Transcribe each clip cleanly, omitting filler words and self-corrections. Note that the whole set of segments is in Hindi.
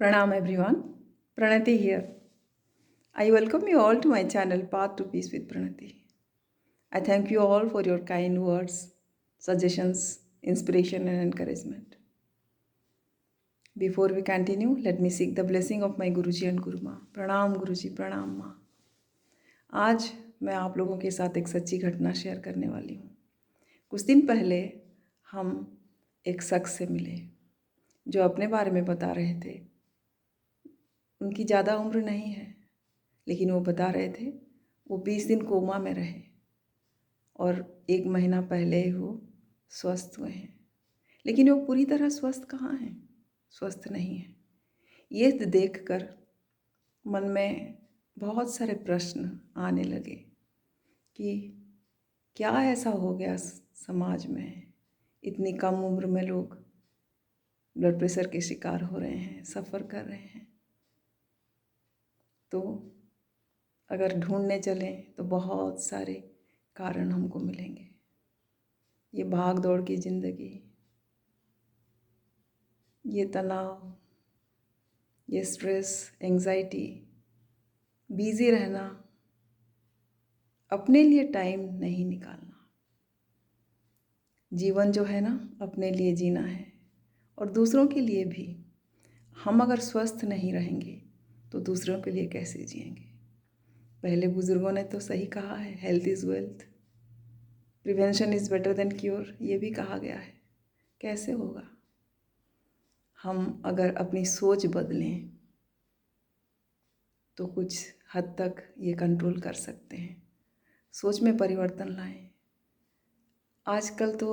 Pranam everyone, Pranati here. I welcome you all to my channel Path to Peace with Pranati. I thank you all for your kind words, suggestions, inspiration and encouragement. Before we continue, let me seek the blessing of my Guruji and Guru Ma. Pranam Guruji, Pranam Ma. आज मैं आप लोगों के साथ एक सच्ची घटना शेयर करने वाली हूँ। कुछ दिन पहले हम एक शख्स से मिले जो अपने बारे में बता रहे थे। उनकी ज़्यादा उम्र नहीं है, लेकिन वो बता रहे थे वो 20 दिन कोमा में रहे और 1 महीना पहले ही वो स्वस्थ हुए हैं। लेकिन वो पूरी तरह स्वस्थ कहाँ हैं? स्वस्थ नहीं है। ये देखकर मन में बहुत सारे प्रश्न आने लगे कि क्या ऐसा हो गया समाज में, इतनी कम उम्र में लोग ब्लड प्रेशर के शिकार हो रहे हैं, सफ़र कर रहे हैं। तो अगर ढूंढने चलें तो बहुत सारे कारण हमको मिलेंगे। ये भाग दौड़ की ज़िंदगी, ये तनाव, ये स्ट्रेस, एंजाइटी, बिज़ी रहना, अपने लिए टाइम नहीं निकालना। जीवन जो है ना, अपने लिए जीना है और दूसरों के लिए भी। हम अगर स्वस्थ नहीं रहेंगे तो दूसरों के लिए कैसे जिएंगे? पहले बुज़ुर्गों ने तो सही कहा है, health is wealth, prevention is better than cure. ये भी कहा गया है। कैसे होगा? हम अगर अपनी सोच बदलें तो कुछ हद तक ये कंट्रोल कर सकते हैं। सोच में परिवर्तन लाएं। आजकल तो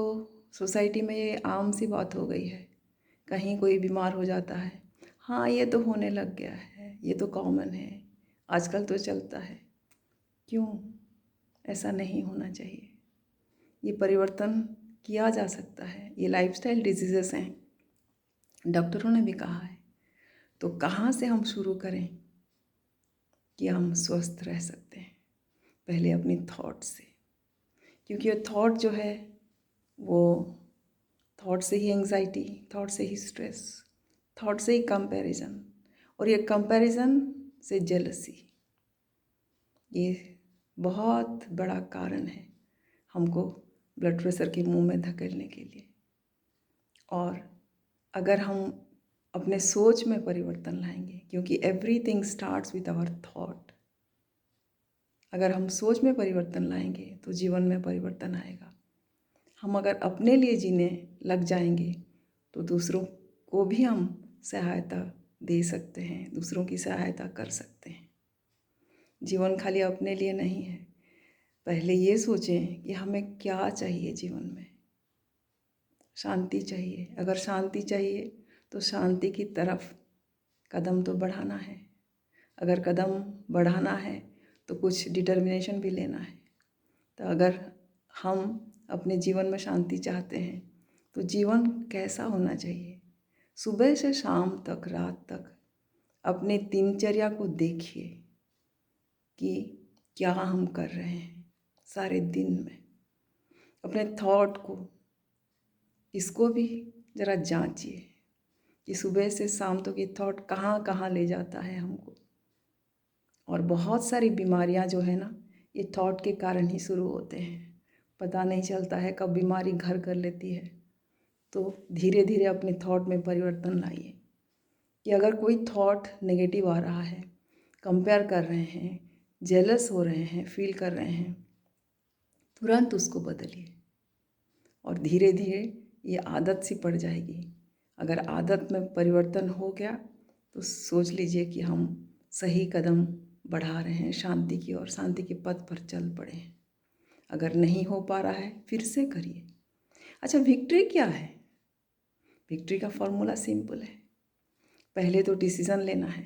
सोसाइटी में ये आम सी बात हो गई है। कहीं कोई बीमार हो जाता है, हाँ ये तो होने लग गया है, ये तो कॉमन है, आजकल तो चलता है। क्यों? ऐसा नहीं होना चाहिए। ये परिवर्तन किया जा सकता है। ये लाइफस्टाइल डिजीज़ेस हैं, डॉक्टरों ने भी कहा है। तो कहाँ से हम शुरू करें कि हम स्वस्थ रह सकते हैं? पहले अपनी थॉट से, क्योंकि ये थॉट जो है वो थॉट से ही एंजाइटी, थॉट से ही स्ट्रेस, थॉट से ही कंपैरिजन, और ये कंपैरिजन से जेलसी, ये बहुत बड़ा कारण है हमको ब्लड प्रेशर के मुंह में धकेलने के लिए। और अगर हम अपने सोच में परिवर्तन लाएंगे, क्योंकि everything starts with our thought. अगर हम सोच में परिवर्तन लाएंगे तो जीवन में परिवर्तन आएगा। हम अगर अपने लिए जीने लग जाएंगे तो दूसरों को भी हम सहायता दे सकते हैं, दूसरों की सहायता कर सकते हैं। जीवन खाली अपने लिए नहीं है। पहले ये सोचें कि हमें क्या चाहिए जीवन में। शांति चाहिए। अगर शांति चाहिए तो शांति की तरफ कदम तो बढ़ाना है। अगर कदम बढ़ाना है तो कुछ डिटर्मिनेशन भी लेना है। तो अगर हम अपने जीवन में शांति चाहते हैं तो जीवन कैसा होना चाहिए? सुबह से शाम तक, रात तक अपने दिनचर्या को देखिए कि क्या हम कर रहे हैं सारे दिन में। अपने थॉट को, इसको भी ज़रा जांचिए कि सुबह से शाम तक ये थॉट कहाँ कहाँ ले जाता है हमको। और बहुत सारी बीमारियां जो है ना, ये थॉट के कारण ही शुरू होते हैं। पता नहीं चलता है कब बीमारी घर कर लेती है। तो धीरे धीरे अपने थॉट में परिवर्तन लाइए कि अगर कोई थॉट नेगेटिव आ रहा है, कंपेयर कर रहे हैं, जेलस हो रहे हैं, फील कर रहे हैं, तुरंत उसको बदलिए और धीरे धीरे ये आदत सी पड़ जाएगी। अगर आदत में परिवर्तन हो गया तो सोच लीजिए कि हम सही कदम बढ़ा रहे हैं शांति की ओर, शांति के पथ पर चल पड़े हैं। अगर नहीं हो पा रहा है फिर से करिए। अच्छा, विक्ट्री क्या है? विक्ट्री का फॉर्मूला सिंपल है। पहले तो डिसीज़न लेना है।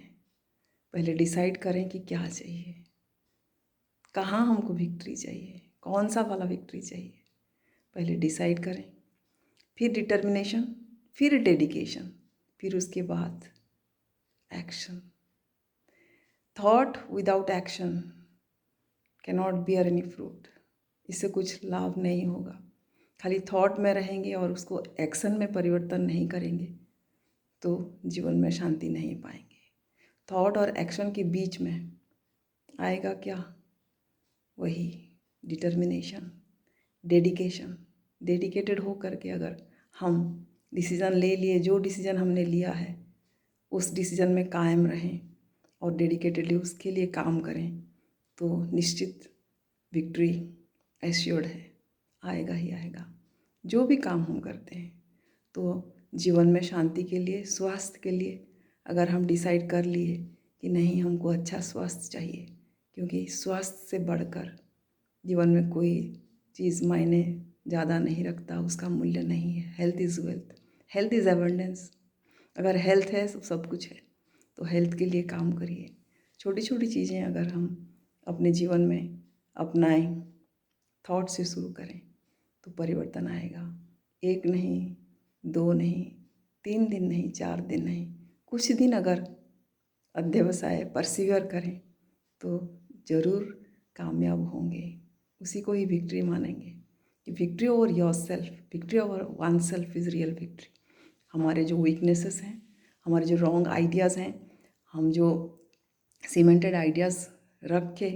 पहले डिसाइड करें कि क्या चाहिए, कहाँ हमको विक्ट्री चाहिए, कौन सा वाला विक्ट्री चाहिए। पहले डिसाइड करें, फिर डिटर्मिनेशन, फिर डेडिकेशन, फिर उसके बाद action. Thought without action can not bear any fruit. इससे कुछ लाभ नहीं होगा। खाली थॉट में रहेंगे और उसको एक्शन में परिवर्तन नहीं करेंगे तो जीवन में शांति नहीं पाएंगे। थॉट और एक्शन के बीच में आएगा क्या? वही डिटर्मिनेशन, डेडिकेशन। डेडिकेटेड हो करके अगर हम डिसीज़न ले लिए, जो डिसीज़न हमने लिया है उस डिसीज़न में कायम रहें और डेडिकेटेडली उसके लिए काम करें, तो निश्चित विक्ट्री एश्योर्ड है, आएगा ही आएगा। जो भी काम हम करते हैं तो जीवन में शांति के लिए, स्वास्थ्य के लिए अगर हम डिसाइड कर लिए कि नहीं, हमको अच्छा स्वास्थ्य चाहिए, क्योंकि स्वास्थ्य से बढ़कर जीवन में कोई चीज़ मायने ज़्यादा नहीं रखता, उसका मूल्य नहीं है। Health is wealth, health is abundance. अगर हेल्थ है तो सब कुछ है, तो हेल्थ के लिए काम करिए। छोटी छोटी चीज़ें अगर हम अपने जीवन में अपनाएं, थॉट से शुरू करें, तो परिवर्तन आएगा। एक नहीं, दो नहीं, 3 दिन नहीं, 4 दिन नहीं, कुछ दिन अगर अध्यवसाय परसिवियर करें तो ज़रूर कामयाब होंगे। उसी को ही विक्ट्री मानेंगे कि victory over your self, victory over one self is real victory. हमारे जो वीकनेसेस हैं, हमारे जो रॉन्ग आइडियाज़ हैं, हम जो सीमेंटेड आइडियाज़ रख के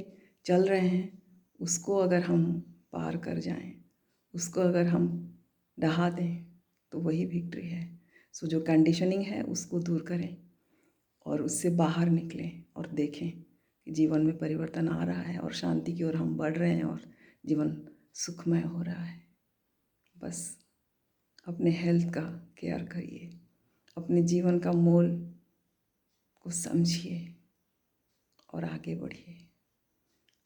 चल रहे हैं, उसको अगर हम पार कर जाएं, उसको अगर हम ढहा दें, तो वही विक्ट्री है। सो जो कंडीशनिंग है उसको दूर करें और उससे बाहर निकलें और देखें कि जीवन में परिवर्तन आ रहा है और शांति की ओर हम बढ़ रहे हैं और जीवन सुखमय हो रहा है। बस अपने हेल्थ का केयर करिए, अपने जीवन का मोल को समझिए और आगे बढ़िए।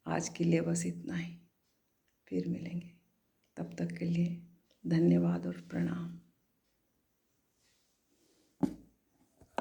आज के लिए बस इतना ही, फिर मिलेंगे। तब तक के लिए धन्यवाद और प्रणाम।